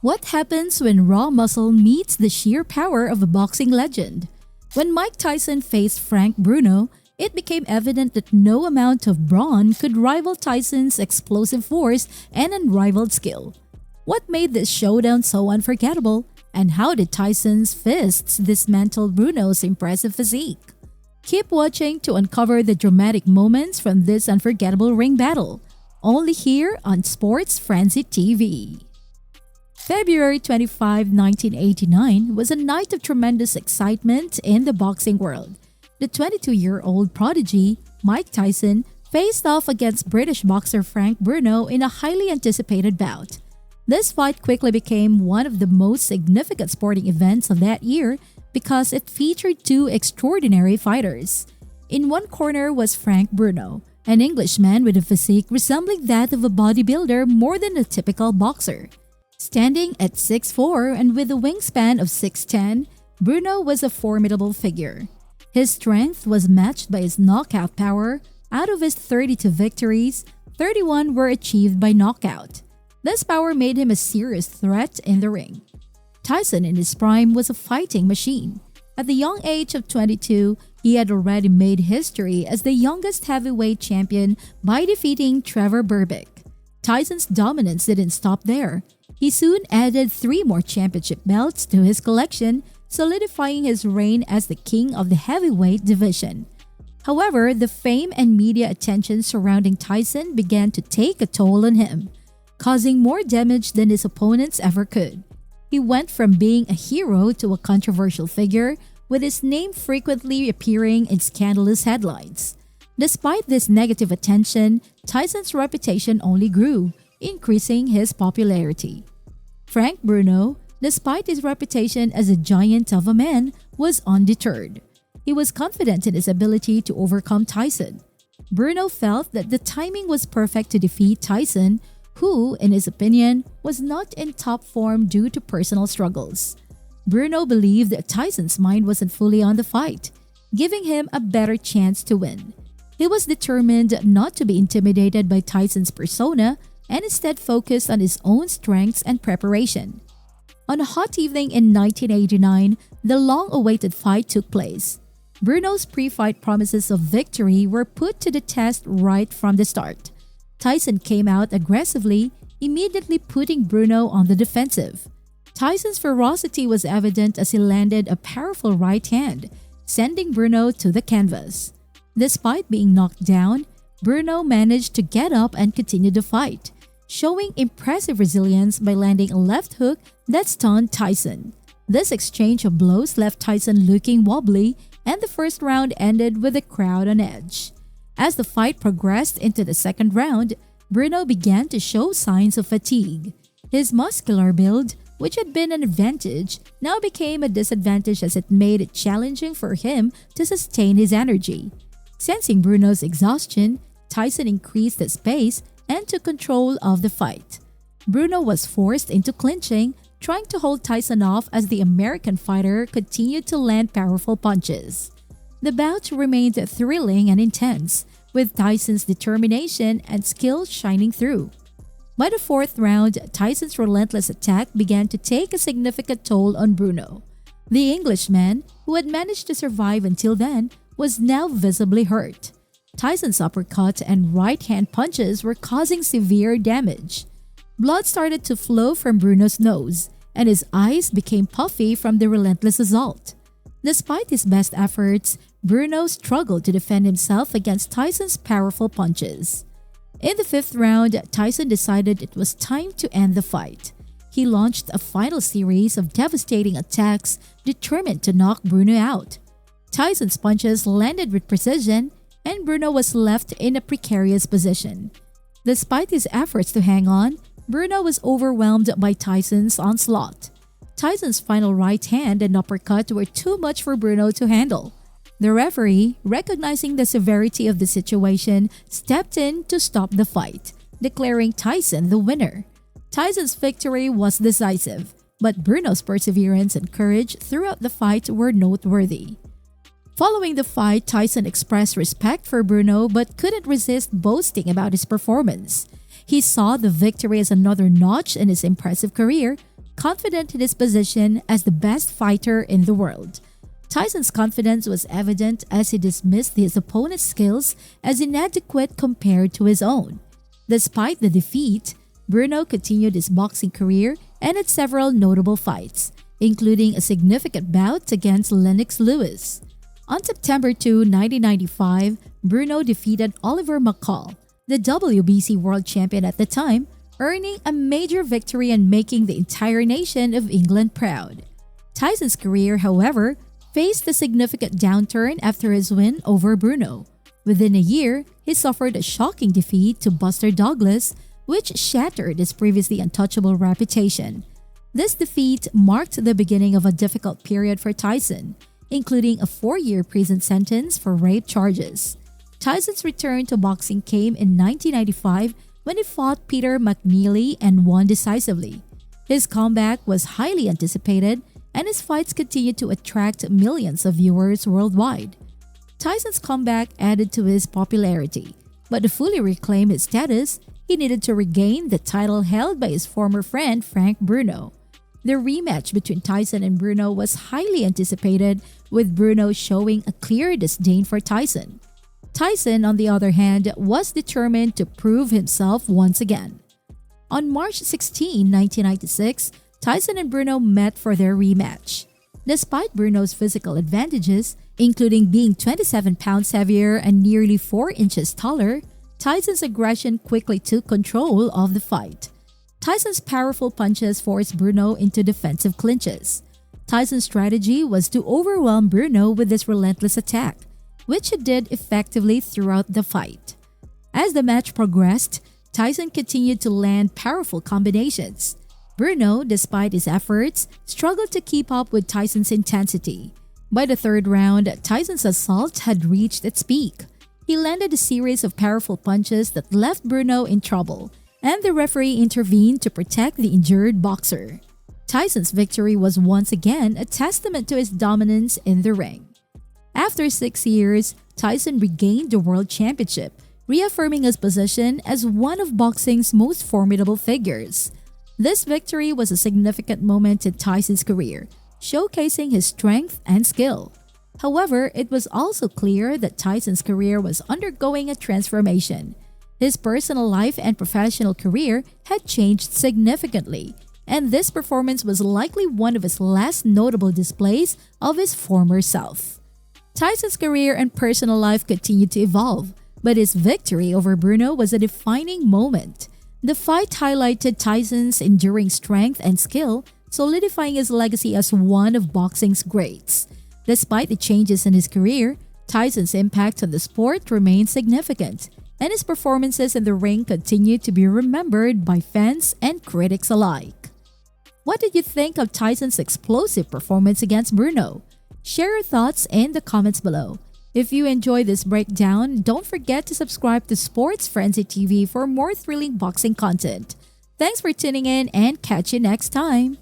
What happens when raw muscle meets the sheer power of a boxing legend? When Mike Tyson faced Frank Bruno, it became evident that no amount of brawn could rival Tyson's explosive force and unrivaled skill. What made this showdown so unforgettable, and how did Tyson's fists dismantle Bruno's impressive physique? Keep watching to uncover the dramatic moments from this unforgettable ring battle, only here on Sports Frenzy TV. February 25, 1989 was a night of tremendous excitement in the boxing world. The 22-year-old prodigy, Mike Tyson, faced off against British boxer Frank Bruno in a highly anticipated bout. This fight quickly became one of the most significant sporting events of that year because it featured two extraordinary fighters. In one corner was Frank Bruno, an Englishman with a physique resembling that of a bodybuilder more than a typical boxer. Standing at 6'4" and with a wingspan of 6'10", Bruno was a formidable figure. His strength was matched by his knockout power. Out of his 32 victories, 31 were achieved by knockout. This power made him a serious threat in the ring. Tyson in his prime was a fighting machine. At the young age of 22, he had already made history as the youngest heavyweight champion by defeating Trevor Berbick. Tyson's dominance didn't stop there. He soon added 3 more championship belts to his collection, solidifying his reign as the king of the heavyweight division. However, the fame and media attention surrounding Tyson began to take a toll on him, causing more damage than his opponents ever could. He went from being a hero to a controversial figure, with his name frequently appearing in scandalous headlines. Despite this negative attention, Tyson's reputation only grew, increasing his popularity. Frank Bruno, despite his reputation as a giant of a man, was undeterred. He was confident in his ability to overcome Tyson. Bruno felt that the timing was perfect to defeat Tyson, who, in his opinion, was not in top form due to personal struggles. Bruno believed that Tyson's mind wasn't fully on the fight, giving him a better chance to win. He was determined not to be intimidated by Tyson's persona and instead focused on his own strengths and preparation. On a hot evening in 1989, the long-awaited fight took place. Bruno's pre-fight promises of victory were put to the test right from the start. Tyson came out aggressively, immediately putting Bruno on the defensive. Tyson's ferocity was evident as he landed a powerful right hand, sending Bruno to the canvas. Despite being knocked down, Bruno managed to get up and continue the fight, showing impressive resilience by landing a left hook that stunned Tyson. This exchange of blows left Tyson looking wobbly, and the first round ended with the crowd on edge. As the fight progressed into the second round, Bruno began to show signs of fatigue. His muscular build, which had been an advantage, now became a disadvantage as it made it challenging for him to sustain his energy. Sensing Bruno's exhaustion, Tyson increased his pace and took control of the fight. Bruno was forced into clinching, trying to hold Tyson off as the American fighter continued to land powerful punches. The bout remained thrilling and intense, with Tyson's determination and skill shining through. By the fourth round, Tyson's relentless attack began to take a significant toll on Bruno. The Englishman, who had managed to survive until then, was now visibly hurt. Tyson's uppercut and right-hand punches were causing severe damage. Blood started to flow from Bruno's nose, and his eyes became puffy from the relentless assault. Despite his best efforts, Bruno struggled to defend himself against Tyson's powerful punches. In the fifth round, Tyson decided it was time to end the fight. He launched a final series of devastating attacks, determined to knock Bruno out. Tyson's punches landed with precision, and Bruno was left in a precarious position. Despite his efforts to hang on, Bruno was overwhelmed by Tyson's onslaught. Tyson's final right hand and uppercut were too much for Bruno to handle. The referee, recognizing the severity of the situation, stepped in to stop the fight, declaring Tyson the winner. Tyson's victory was decisive, but Bruno's perseverance and courage throughout the fight were noteworthy. Following the fight, Tyson expressed respect for Bruno but couldn't resist boasting about his performance. He saw the victory as another notch in his impressive career, confident in his position as the best fighter in the world. Tyson's confidence was evident as he dismissed his opponent's skills as inadequate compared to his own. Despite the defeat, Bruno continued his boxing career and had several notable fights, including a significant bout against Lennox Lewis. On September 2, 1995, Bruno defeated Oliver McCall, the WBC world champion at the time, earning a major victory and making the entire nation of England proud. Tyson's career, however, faced a significant downturn after his win over Bruno. Within a year, he suffered a shocking defeat to Buster Douglas, which shattered his previously untouchable reputation. This defeat marked the beginning of a difficult period for Tyson, including a 4-year prison sentence for rape charges. Tyson's return to boxing came in 1995 when he fought Peter McNeely and won decisively. His comeback was highly anticipated, and his fights continued to attract millions of viewers worldwide. Tyson's comeback added to his popularity, but to fully reclaim his status, he needed to regain the title held by his former friend Frank Bruno. The rematch between Tyson and Bruno was highly anticipated, with Bruno showing a clear disdain for Tyson. Tyson, on the other hand, was determined to prove himself once again. On March 16, 1996, Tyson and Bruno met for their rematch. Despite Bruno's physical advantages, including being 27 pounds heavier and nearly 4 inches taller, Tyson's aggression quickly took control of the fight. Tyson's powerful punches forced Bruno into defensive clinches. Tyson's strategy was to overwhelm Bruno with his relentless attack, which he did effectively throughout the fight. As the match progressed, Tyson continued to land powerful combinations. Bruno, despite his efforts, struggled to keep up with Tyson's intensity. By the third round, Tyson's assault had reached its peak. He landed a series of powerful punches that left Bruno in trouble, and the referee intervened to protect the injured boxer. Tyson's victory was once again a testament to his dominance in the ring. After 6 years, Tyson regained the world championship, reaffirming his position as one of boxing's most formidable figures. This victory was a significant moment in Tyson's career, showcasing his strength and skill. However, it was also clear that Tyson's career was undergoing a transformation. His personal life and professional career had changed significantly, and this performance was likely one of his last notable displays of his former self. Tyson's career and personal life continued to evolve, but his victory over Bruno was a defining moment. The fight highlighted Tyson's enduring strength and skill, solidifying his legacy as one of boxing's greats. Despite the changes in his career, Tyson's impact on the sport remained significant, and his performances in the ring continue to be remembered by fans and critics alike. What did you think of Tyson's explosive performance against Bruno? Share your thoughts in the comments below. If you enjoyed this breakdown, don't forget to subscribe to Sports Frenzy TV for more thrilling boxing content. Thanks for tuning in and catch you next time.